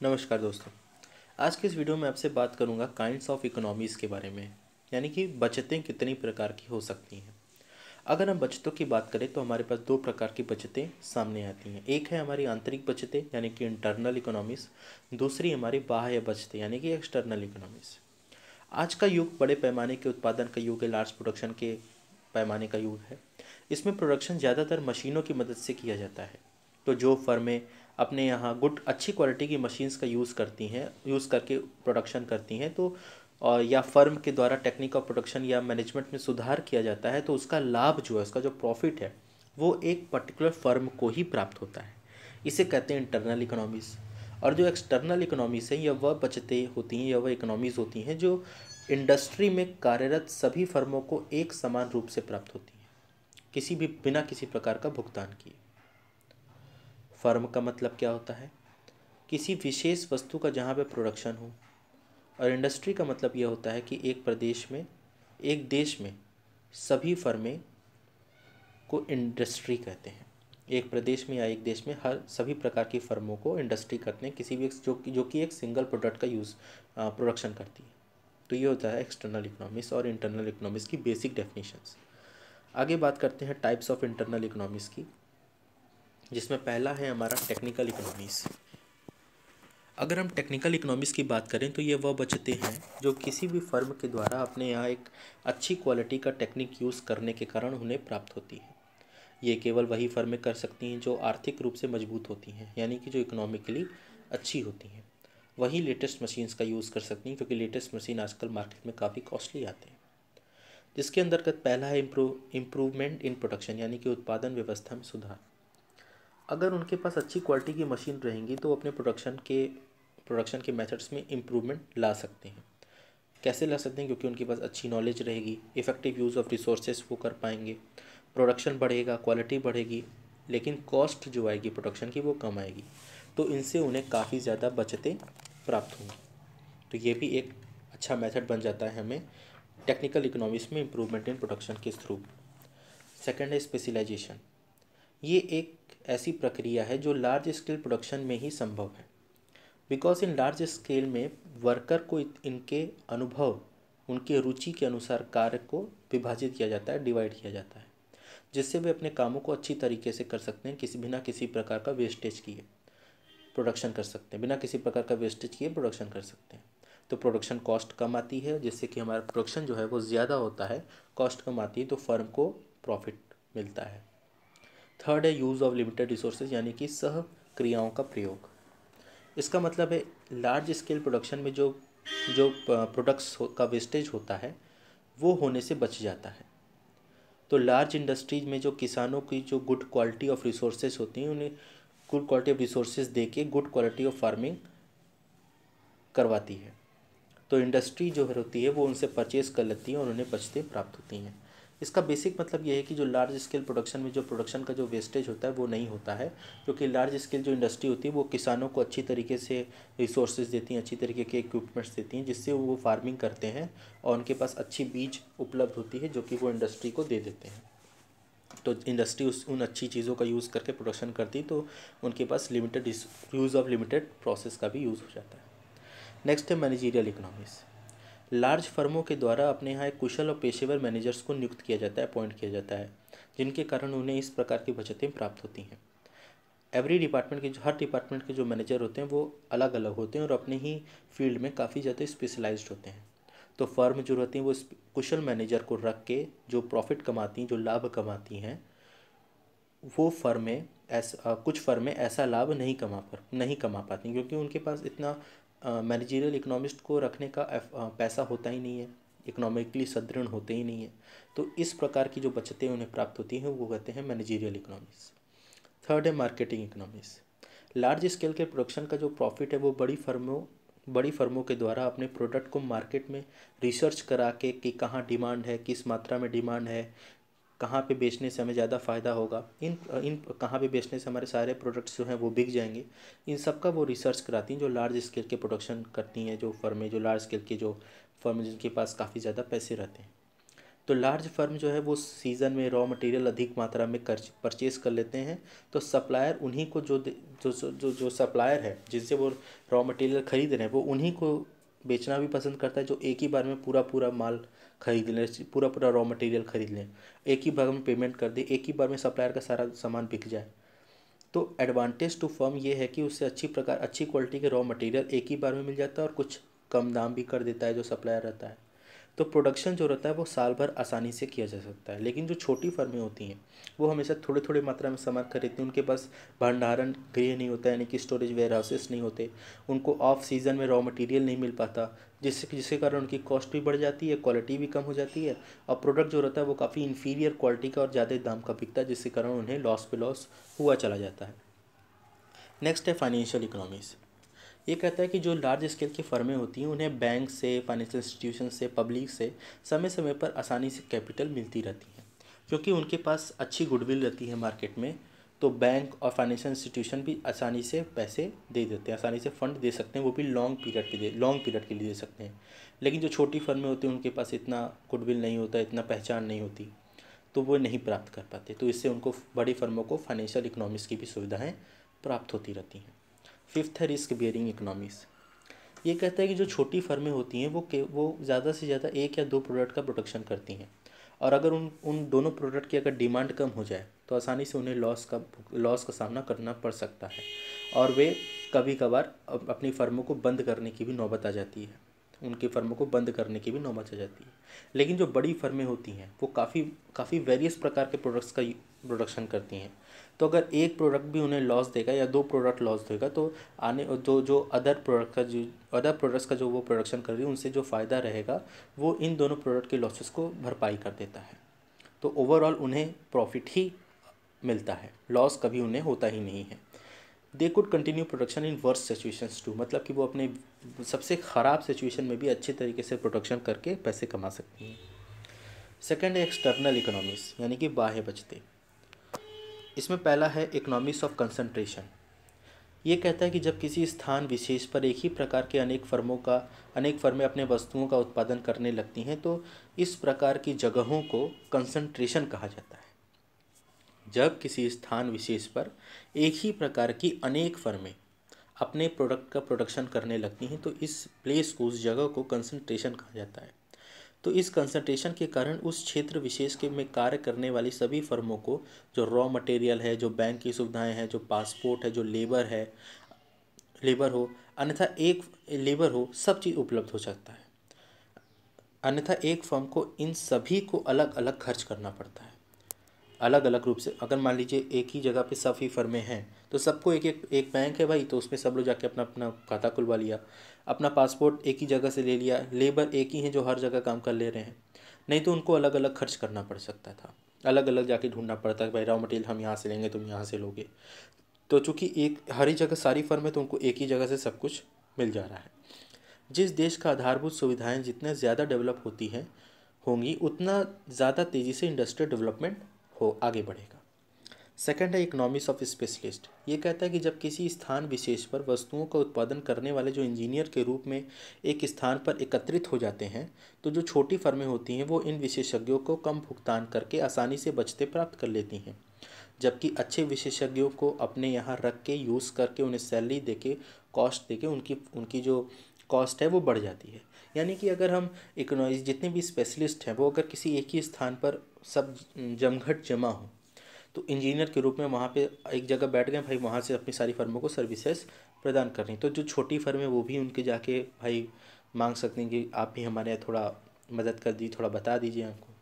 नमस्कार दोस्तों। आज के इस वीडियो में आपसे बात करूंगा काइंड्स ऑफ इकोनॉमीज़ के बारे में, यानी कि बचतें कितनी प्रकार की हो सकती हैं। अगर हम बचतों की बात करें तो हमारे पास दो प्रकार की बचतें सामने आती हैं। एक है हमारी आंतरिक बचतें यानी कि इंटरनल इकोनॉमीज़, दूसरी हमारी बाह्य बचतें यानी कि एक्सटर्नल इकोनॉमीज़। आज का युग बड़े पैमाने के उत्पादन का युग है, लार्ज प्रोडक्शन के पैमाने का युग है। इसमें प्रोडक्शन ज़्यादातर मशीनों की मदद से किया जाता है। तो जो फर्में अपने यहाँ अच्छी क्वालिटी की मशीन्स का यूज़ करके प्रोडक्शन करती हैं, तो या फर्म के द्वारा टेक्निक ऑफ प्रोडक्शन या मैनेजमेंट में सुधार किया जाता है, तो उसका लाभ जो है, उसका जो प्रॉफिट है, वो एक पर्टिकुलर फर्म को ही प्राप्त होता है। इसे कहते हैं इंटरनल इकोनॉमीज़। और जो एक्सटर्नल इकोनॉमीज़ है, यह वह बचतें होती हैं या वह इकोनॉमीज़ होती हैं जो इंडस्ट्री में कार्यरत सभी फर्मों को एक समान रूप से प्राप्त होती हैं, बिना किसी प्रकार का भुगतान किए। फर्म का मतलब क्या होता है? किसी विशेष वस्तु का जहाँ पे प्रोडक्शन हो। और इंडस्ट्री का मतलब यह होता है कि एक देश में सभी फर्में को इंडस्ट्री कहते हैं। एक प्रदेश में या एक देश में हर सभी प्रकार की फर्मों को इंडस्ट्री कहते हैं, किसी भी जो कि एक सिंगल प्रोडक्ट का प्रोडक्शन करती है। तो ये होता है एक्सटर्नल इकोनॉमिक्स और इंटरनल इकोनॉमिक्स की बेसिक डेफिनेशंस। आगे बात करते हैं टाइप्स ऑफ इंटरनल इकोनॉमिक्स की, जिसमें पहला है हमारा टेक्निकल इकोनॉमिक्स। अगर हम टेक्निकल इकोनॉमिक्स की बात करें तो ये वह बचतें हैं जो किसी भी फर्म के द्वारा अपने यहाँ एक अच्छी क्वालिटी का टेक्निक यूज़ करने के कारण उन्हें प्राप्त होती है। ये केवल वही फर्में कर सकती हैं जो आर्थिक रूप से मजबूत होती हैं, यानी कि जो इकोनॉमिकली अच्छी होती हैं। वही लेटेस्ट मशीन्स का यूज़ कर सकती हैं, क्योंकि लेटेस्ट मशीन आजकल मार्केट में काफ़ी कॉस्टली आते हैं। जिसके अंतर्गत पहला है इम्प्रूवमेंट इन प्रोडक्शन, यानी कि उत्पादन व्यवस्था में सुधार। अगर उनके पास अच्छी क्वालिटी की मशीन रहेंगी तो वो अपने प्रोडक्शन के मेथड्स में इम्प्रूवमेंट ला सकते हैं। कैसे ला सकते हैं? क्योंकि उनके पास अच्छी नॉलेज रहेगी, इफ़ेक्टिव यूज़ ऑफ रिसोर्सेज वो कर पाएंगे, प्रोडक्शन बढ़ेगा, क्वालिटी बढ़ेगी, लेकिन कॉस्ट जो आएगी प्रोडक्शन की वो कम आएगी। तो इनसे उन्हें काफ़ी ज़्यादा बचतें प्राप्त होंगी। तो ये भी एक अच्छा मेथड बन जाता है हमें टेक्निकल इकोनॉमिक्स में इम्प्रूवमेंट इन प्रोडक्शन के थ्रू। सेकेंड है स्पेशलाइजेशन। ये एक ऐसी प्रक्रिया है जो लार्ज स्केल प्रोडक्शन में ही संभव है। बिकॉज इन लार्ज स्केल में वर्कर को इनके अनुभव, उनके रुचि के अनुसार कार्य को विभाजित किया जाता है, डिवाइड किया जाता है, जिससे वे अपने कामों को अच्छी तरीके से कर सकते हैं, बिना किसी प्रकार का वेस्टेज किए प्रोडक्शन कर सकते हैं, बिना किसी प्रकार का वेस्टेज किए प्रोडक्शन कर सकते हैं। तो प्रोडक्शन कॉस्ट कम आती है, जिससे कि हमारा प्रोडक्शन जो है वो ज़्यादा होता है, कॉस्ट कम आती है, तो फर्म को प्रॉफिट मिलता है। थर्ड है यूज़ ऑफ लिमिटेड रिसोर्सेज, यानी कि सह क्रियाओं का प्रयोग। इसका मतलब है लार्ज स्केल प्रोडक्शन में जो जो प्रोडक्ट्स का वेस्टेज होता है वो होने से बच जाता है। तो लार्ज इंडस्ट्रीज में जो किसानों की जो गुड क्वालिटी ऑफ रिसोर्सेज होती हैं, उन्हें गुड क्वालिटी ऑफ रिसोर्सेज दे के गुड क्वालिटी ऑफ फार्मिंग करवाती है। तो इंडस्ट्री जो होती है वो उनसे परचेज कर लेती है और उन्हें बचतें प्राप्त होती हैं। इसका बेसिक मतलब ये है कि जो लार्ज स्केल प्रोडक्शन में जो प्रोडक्शन का जो वेस्टेज होता है वो नहीं होता है, क्योंकि लार्ज स्केल जो इंडस्ट्री होती है वो किसानों को अच्छी तरीके से रिसोर्सेज देती हैं, अच्छी तरीके के इक्विपमेंट्स देती हैं, जिससे वो फार्मिंग करते हैं और उनके पास अच्छी बीज उपलब्ध होती है जो कि वो इंडस्ट्री को दे देते हैं। तो इंडस्ट्री उन अच्छी चीज़ों का यूज़ करके प्रोडक्शन करती, तो उनके पास यूज़ ऑफ लिमिटेड प्रोसेस का भी यूज़ हो जाता है। नेक्स्ट है मैनेजीरियल इकोनॉमिक्स। लार्ज फर्मों के द्वारा अपने यहाँ एक कुशल और पेशेवर मैनेजर्स को नियुक्त किया जाता है, अपॉइंट किया जाता है, जिनके कारण उन्हें इस प्रकार की बचतें प्राप्त होती हैं। हर डिपार्टमेंट के जो मैनेजर होते हैं वो अलग अलग होते हैं और अपने ही फील्ड में काफ़ी ज़्यादा स्पेशलाइज्ड होते हैं। तो फर्म जो रहती हैं वो कुशल मैनेजर को रख के जो प्रॉफिट कमाती हैं, जो लाभ कमाती हैं, वो कुछ फर्में ऐसा लाभ नहीं कमा पाती, क्योंकि उनके पास इतना मैनेजरियल इकोनॉमिस्ट को रखने का पैसा होता ही नहीं है, इकोनॉमिकली सुदृढ़ होते ही नहीं है। तो इस प्रकार की जो बचतें उन्हें प्राप्त होती हैं वो कहते हैं मैनेजरियल इकोनॉमिक्स। थर्ड है मार्केटिंग इकोनॉमिक्स। लार्ज स्केल के प्रोडक्शन का जो प्रॉफिट है वो बड़ी फर्मों के द्वारा अपने प्रोडक्ट को मार्केट में रिसर्च करा के कि कहाँ डिमांड है, किस मात्रा में डिमांड है, कहाँ पे बेचने से हमें ज़्यादा फ़ायदा होगा, इन कहाँ पे बेचने से हमारे सारे प्रोडक्ट्स जो हैं वो बिक जाएंगे, इन सब का वो रिसर्च कराती हैं जो लार्ज स्केल के प्रोडक्शन करती हैं, जो लार्ज स्केल की जो फर्म जिनके पास काफ़ी ज़्यादा पैसे रहते हैं। तो लार्ज फर्म जो है वो सीज़न में रॉ मटेरियल अधिक मात्रा में कर परचेज कर लेते हैं। तो सप्लायर उन्हीं को जो सप्लायर है जिनसे वो रॉ मटेरियल खरीद रहे हैं वो उन्हीं को बेचना भी पसंद करता है, जो एक ही बार में पूरा पूरा माल खरीद लें, पूरा पूरा रॉ मटेरियल खरीद लें, एक ही बार में पेमेंट कर दे, एक ही बार में सप्लायर का सारा सामान बिक जाए। तो एडवांटेज टू फर्म ये है कि उससे अच्छी क्वालिटी के रॉ मटेरियल एक ही बार में मिल जाता है और कुछ कम दाम भी कर देता है जो सप्लायर रहता है। तो प्रोडक्शन जो रहता है वो साल भर आसानी से किया जा सकता है। लेकिन जो छोटी फर्में होती हैं वो हमेशा थोड़े थोड़े मात्रा में सामान खरीदती हैं, उनके पास भंडारण गृह नहीं होता है, यानी कि स्टोरेज वेयर हाउसेस नहीं होते, उनको ऑफ सीज़न में रॉ मटेरियल नहीं मिल पाता, जिसके कारण उनकी कॉस्ट भी बढ़ जाती है, क्वालिटी भी कम हो जाती है, और प्रोडक्ट जो रहता है वो काफ़ी इन्फीरियर क्वालिटी का और ज़्यादा दाम का बिकता है, जिसके कारण उन्हें लॉस पे लॉस हुआ चला जाता है। नेक्स्ट है फाइनेंशियल इकोनॉमीज़। ये कहता है कि जो लार्ज स्केल की फर्में होती हैं उन्हें बैंक से, फाइनेंशियल इंस्टीट्यूशन से, पब्लिक से समय समय पर आसानी से कैपिटल मिलती रहती है, क्योंकि उनके पास अच्छी गुडविल रहती है मार्केट में। तो बैंक और फाइनेंशियल इंस्टीट्यूशन भी आसानी से पैसे दे देते हैं, आसानी से फंड दे सकते हैं, वो भी लॉन्ग पीरियड के लिए दे सकते हैं। लेकिन जो छोटी फर्में होती हैं उनके पास इतना गुडविल नहीं होता, इतना पहचान नहीं होती, तो वो नहीं प्राप्त कर पाते। तो इससे उनको, बड़ी फर्मों को फाइनेंशियल इकोनॉमिक्स की भी सुविधाएँ प्राप्त होती रहती हैं। फिफ्थ है रिस्क बियरिंग इकोनॉमीज़। ये कहता है कि जो छोटी फर्में होती हैं वो ज़्यादा से ज़्यादा एक या दो प्रोडक्ट का प्रोडक्शन करती हैं, और अगर उन उन दोनों प्रोडक्ट की अगर डिमांड कम हो जाए तो आसानी से उन्हें लॉस का सामना करना पड़ सकता है, और वे कभी कभार अपनी फर्मों को बंद करने की भी नौबत आ जाती है, उनकी फर्मों को बंद करने की भी नौबत आ जाती है। लेकिन जो बड़ी फर्में होती हैं वो काफ़ी वेरियस प्रकार के प्रोडक्ट्स का प्रोडक्शन करती हैं। तो अगर एक प्रोडक्ट भी उन्हें लॉस देगा या दो प्रोडक्ट लॉस देगा, तो आने जो अदर प्रोडक्ट्स का जो वो प्रोडक्शन कर रही है उनसे जो फ़ायदा रहेगा वो इन दोनों प्रोडक्ट के लॉसेस को भरपाई कर देता है। तो ओवरऑल उन्हें प्रॉफिट ही मिलता है, लॉस कभी उन्हें होता ही नहीं है। They could continue production in worst situations too, मतलब कि वो अपने सबसे ख़राब सिचुएशन में भी अच्छे तरीके से प्रोडक्शन करके पैसे कमा सकती हैं। सेकेंड है एक्सटर्नल इकोनॉमीज़, यानी कि बाह्य बचतें। इसमें पहला है इकोनॉमिक्स ऑफ कंसंट्रेशन। ये कहता है कि जब किसी स्थान विशेष पर एक ही प्रकार के अनेक फर्में अपने वस्तुओं का उत्पादन करने लगती हैं तो इस प्रकार की जगहों को कंसंट्रेशन कहा जाता है। जब किसी स्थान विशेष पर एक ही प्रकार की अनेक फर्में अपने प्रोडक्ट का प्रोडक्शन करने लगती हैं तो इस प्लेस को, उस जगह को कंसंट्रेशन कहा जाता है। तो इस कंसंट्रेशन के कारण उस क्षेत्र विशेष के में कार्य करने वाली सभी फर्मों को जो रॉ मटेरियल है, जो बैंक की सुविधाएं हैं, जो पासपोर्ट है, जो लेबर हो, अन्यथा एक लेबर हो, सब चीज़ उपलब्ध हो सकता है। अन्यथा एक फर्म को इन सभी को अलग अलग खर्च करना पड़ता है, अलग अलग रूप से। अगर मान लीजिए एक ही जगह पे सभी फर्में हैं तो सबको एक बैंक है भाई, तो उसमें सब लोग जाके अपना अपना खाता खुलवा लिया, अपना पासपोर्ट एक ही जगह से ले लिया, लेबर एक ही है जो हर जगह काम कर ले रहे हैं, नहीं तो उनको अलग अलग खर्च करना पड़ सकता था, अलग अलग जाके ढूंढना पड़ता है, भाई रॉ मटेरियल हम यहाँ से लेंगे, तुम यहाँ से लोगे। तो चूँकि एक हर ही जगह सारी फर्म है तो उनको एक ही जगह से सब कुछ मिल जा रहा है। जिस देश का आधारभूत सुविधाएं जितने ज़्यादा डेवलप होंगी उतना ज़्यादा तेज़ी से इंडस्ट्रियल डेवलपमेंट आगे बढ़ेगा। सेकंड है इकोनॉमिक्स ऑफ स्पेशलिस्ट। ये कहता है कि जब किसी स्थान विशेष पर वस्तुओं का उत्पादन करने वाले जो इंजीनियर के रूप में एक स्थान पर एकत्रित हो जाते हैं तो जो छोटी फर्में होती हैं वो इन विशेषज्ञों को कम भुगतान करके आसानी से बचतें प्राप्त कर लेती हैं, जबकि अच्छे विशेषज्ञों को अपने यहाँ रख के यूज़ करके उन्हें सैलरी देके, कॉस्ट देके उनकी जो कॉस्ट है वो बढ़ जाती है। यानी कि अगर हम इकोनॉमिक्स जितने भी स्पेशलिस्ट हैं वो अगर किसी एक ही स्थान पर सब जमघट जमा हो तो इंजीनियर के रूप में वहाँ पे एक जगह बैठ गए भाई, वहाँ से अपनी सारी फर्मों को सर्विसेज प्रदान कर रही। तो जो छोटी फर्म है वो भी उनके जाके भाई मांग सकते हैं कि आप भी हमारे यहाँ थोड़ा मदद कर दीजिए, थोड़ा बता दीजिए हमको।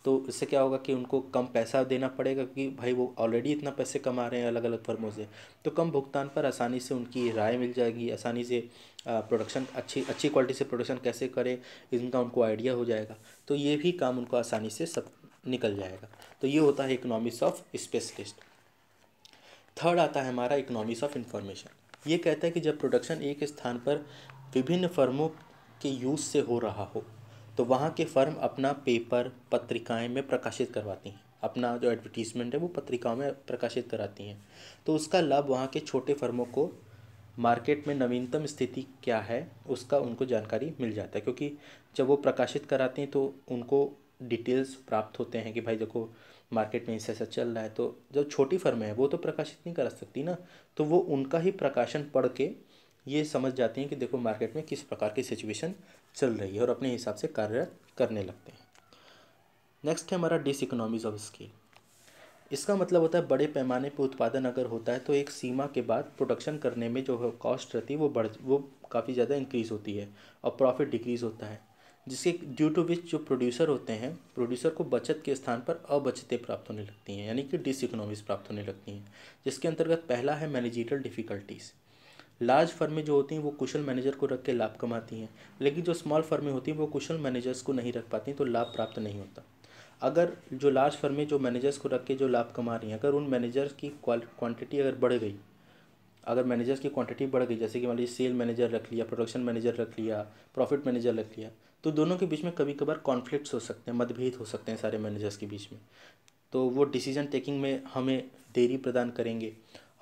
तो इससे क्या होगा कि उनको कम पैसा देना पड़ेगा, क्योंकि भाई वो ऑलरेडी इतना पैसे कमा रहे हैं अलग अलग फर्मों से, तो कम भुगतान पर आसानी से उनकी राय मिल जाएगी, आसानी से प्रोडक्शन अच्छी क्वालिटी से प्रोडक्शन कैसे करें इनका उनको आइडिया हो जाएगा, तो ये भी काम उनको आसानी से सब निकल जाएगा। तो ये होता है इकोनॉमिक्स ऑफ स्पेशलिस्ट। थर्ड आता है हमारा इकोनॉमिक्स ऑफ इंफॉर्मेशन। ये कहता है कि जब प्रोडक्शन एक स्थान पर विभिन्न फर्मों के यूज़ से हो रहा हो तो वहाँ के फर्म अपना पेपर, पत्रिकाएं में प्रकाशित करवाती हैं, अपना जो एडवर्टीज़मेंट है वो पत्रिकाओं में प्रकाशित कराती हैं। तो उसका लाभ वहाँ के छोटे फर्मों को मार्केट में नवीनतम स्थिति क्या है उसका उनको जानकारी मिल जाता है, क्योंकि जब वो प्रकाशित कराते हैं तो उनको डिटेल्स प्राप्त होते हैं कि भाई देखो मार्केट में ऐसा चल रहा है, तो जो छोटी फर्में हैं वो तो प्रकाशित नहीं कर सकती ना, तो वो उनका ही प्रकाशन पढ़ के ये समझ जाती हैं कि देखो मार्केट में किस प्रकार की सिचुएशन चल रही है और अपने हिसाब से कार्य करने लगते हैं। नेक्स्ट है हमारा डिसइकोनॉमीज ऑफ स्केल। इसका मतलब होता है बड़े पैमाने पर उत्पादन अगर होता है तो एक सीमा के बाद प्रोडक्शन करने में जो कॉस्ट रहती है वो काफ़ी ज़्यादा इंक्रीज़ होती है और प्रॉफिट डिक्रीज़ होता है, जिसके ड्यू टू विच जो प्रोड्यूसर होते हैं, प्रोड्यूसर को बचत के स्थान पर अबचतें प्राप्त होने लगती हैं, यानी कि डिसइकोनॉमीज प्राप्त होने लगती हैं, जिसके अंतर्गत पहला है मैनेजरियल डिफ़िकल्टीज़। लार्ज फर्में जो होती हैं वो कुशल मैनेजर को रख के लाभ कमाती हैं, लेकिन जो स्मॉल फर्में होती हैं वो कुशल मैनेजर्स को नहीं रख पाती, तो लाभ प्राप्त नहीं होता। अगर जो लार्ज फर्में जो मैनेजर्स को रख के जो लाभ कमा रही हैं, अगर उन मैनेजर्स की क्वांटिटी अगर बढ़ गई, अगर मैनेजर्स की क्वांटिटी बढ़ गई, जैसे कि मान लीजिए सेल मैनेजर रख लिया, प्रोडक्शन मैनेजर रख लिया, प्रॉफिट मैनेजर रख लिया, तो दोनों के बीच में कभी कभार कॉन्फ्लिक्ट्स हो सकते हैं, मतभेद हो सकते हैं सारे मैनेजर्स के बीच में, तो वो डिसीजन टेकिंग में हमें देरी प्रदान करेंगे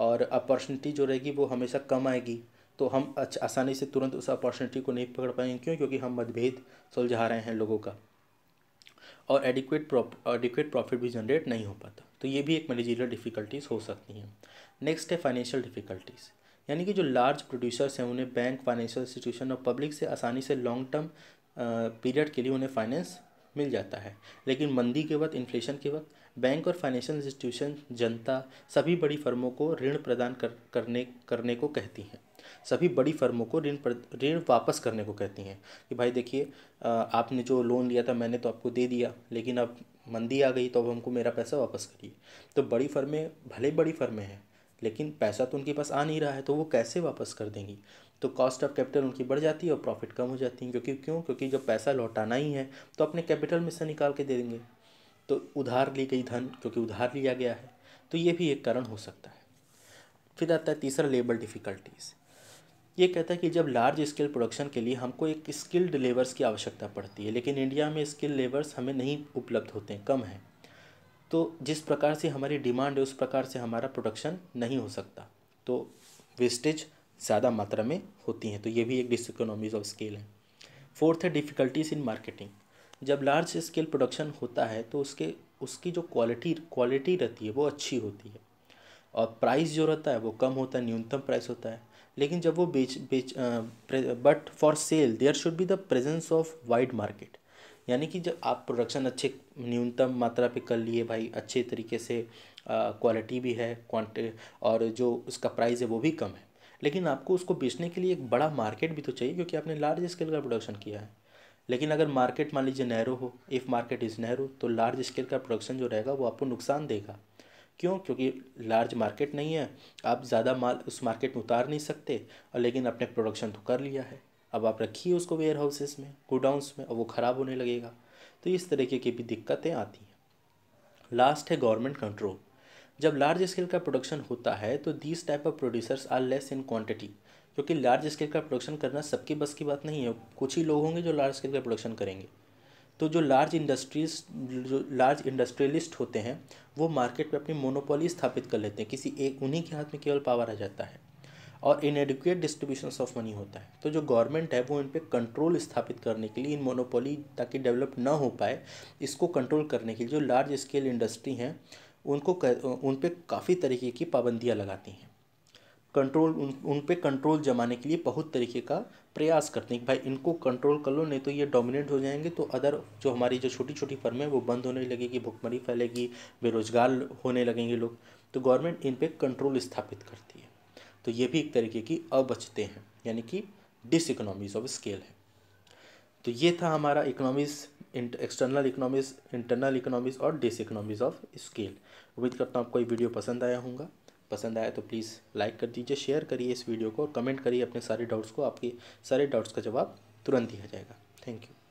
और अपॉर्चुनिटी जो रहेगी वो हमेशा कम आएगी, तो हम आसानी से तुरंत उस अपॉर्चुनिटी को नहीं पकड़ पाएंगे। क्यों? क्योंकि हम मतभेद सुलझा रहे हैं लोगों का, और एडिक्वेट प्रॉफिट भी जनरेट नहीं हो पाता, तो ये भी एक मैनेजरियल डिफ़िकल्टीज़ हो सकती हैं। नेक्स्ट है फाइनेंशियल डिफ़िकल्टीज़, यानी कि जो लार्ज प्रोड्यूसर्स हैं उन्हें बैंक, फाइनेंशियल इंस्टीट्यूशन और पब्लिक से आसानी से लॉन्ग टर्म पीरियड के लिए उन्हें फाइनेंस मिल जाता है, लेकिन मंदी के वक्त, इन्फ्लेशन के वक्त बैंक और फाइनेंशियल इंस्टीट्यूशन जनता सभी बड़ी फर्मों को ऋण प्रदान करने को कहती हैं, सभी बड़ी फर्मों को ऋण वापस करने को कहती हैं कि भाई देखिए आपने जो लोन लिया था मैंने तो आपको दे दिया, लेकिन अब मंदी आ गई तो अब हमको मेरा पैसा वापस करिए। तो बड़ी फर्में, भले बड़ी फर्में हैं लेकिन पैसा तो उनके पास आ नहीं रहा है, तो वो कैसे वापस कर देंगी? तो कॉस्ट ऑफ कैपिटल उनकी बढ़ जाती है और प्रॉफिट कम हो जाती है, क्योंकि जब पैसा लौटाना ही है तो अपने कैपिटल में से निकाल के दे देंगे, तो उधार ली गई धन, क्योंकि उधार लिया गया है, तो ये भी एक कारण हो सकता है। फिर आता है तीसरा, लेबर डिफ़िकल्टीज़। ये कहता है कि जब लार्ज स्केल प्रोडक्शन के लिए हमको एक स्किल्ड लेबर्स की आवश्यकता पड़ती है, लेकिन इंडिया में स्किल्ड लेबर्स हमें नहीं उपलब्ध होते हैं, कम हैं, तो जिस प्रकार से हमारी डिमांड है उस प्रकार से हमारा प्रोडक्शन नहीं हो सकता, तो वेस्टेज ज़्यादा मात्रा में होती हैं, तो ये भी एक डिसइकोनॉमीज ऑफ स्केल है। फोर्थ है डिफ़िकल्टीज इन मार्केटिंग। जब लार्ज स्केल प्रोडक्शन होता है तो उसकी जो क्वालिटी रहती है वो अच्छी होती है और प्राइस जो रहता है वो कम होता है, न्यूनतम प्राइस होता है, लेकिन जब वो but for sale there should be the presence of wide market, यानी कि जब आप प्रोडक्शन अच्छे न्यूनतम मात्रा पे कर लिए भाई, अच्छे तरीके से क्वालिटी भी है, और जो उसका प्राइस है वो भी कम है, लेकिन आपको उसको बेचने के लिए एक बड़ा मार्केट भी तो चाहिए, क्योंकि आपने लार्ज स्केल का प्रोडक्शन किया है। लेकिन अगर मार्केट मान लीजिए नैरो हो, इफ़ मार्केट इज़ नैरो, तो लार्ज स्केल का प्रोडक्शन जो रहेगा वो आपको नुकसान देगा। क्यों? क्योंकि लार्ज मार्केट नहीं है, आप ज़्यादा माल उस मार्केट में उतार नहीं सकते, और लेकिन आपने प्रोडक्शन तो कर लिया है, अब आप रखिए उसको वेयर हाउसेस में, गोडाउंस में, और वो ख़राब होने लगेगा, तो इस तरीके की भी दिक्कतें आती हैं। लास्ट है गवर्नमेंट कंट्रोल। जब लार्ज स्केल का प्रोडक्शन होता है तो these type of producers are less in quantity, क्योंकि लार्ज स्केल का प्रोडक्शन करना सबकी बस की बात नहीं है, कुछ ही लोग होंगे जो लार्ज स्केल का प्रोडक्शन करेंगे, तो जो लार्ज इंडस्ट्रियलिस्ट होते हैं वो मार्केट पे अपनी मोनोपोली स्थापित कर लेते हैं, किसी एक, उन्हीं के हाथ में केवल पावर आ जाता है, और इनएडिक्वेट डिस्ट्रीब्यूशन ऑफ मनी होता है, तो जो गवर्नमेंट है वो इन पे कंट्रोल स्थापित करने के लिए, इन मोनोपोली ताकि डेवलप ना हो पाए, इसको कंट्रोल करने के लिए जो लार्ज स्केल इंडस्ट्री हैं उन पे काफ़ी तरीके की पाबंदियाँ लगाती हैं, उन पे कंट्रोल जमाने के लिए बहुत तरीके का प्रयास करते हैं कि भाई इनको कंट्रोल कर लो, नहीं तो ये डोमिनेट हो जाएंगे, तो अदर जो हमारी जो छोटी छोटी फर्में वो बंद होने लगेगी, भुखमरी फैलेगी, बेरोजगार होने लगेंगे लोग, तो गवर्नमेंट इन पे कंट्रोल स्थापित करती है, तो ये भी एक तरीके की अबचतें हैं, यानी कि डिसइकोनॉमीज ऑफ स्केल है। तो ये था हमारा economies, external economies, internal economies और डिसइकोनॉमीज ऑफ स्केल। उम्मीद करता हूँ आपको ये वीडियो पसंद आया होगा, पसंद आया तो प्लीज़ लाइक कर दीजिए, शेयर करिए इस वीडियो को, और कमेंट करिए अपने सारे डाउट्स को, आपके सारे डाउट्स का जवाब तुरंत दिया जाएगा। Thank you.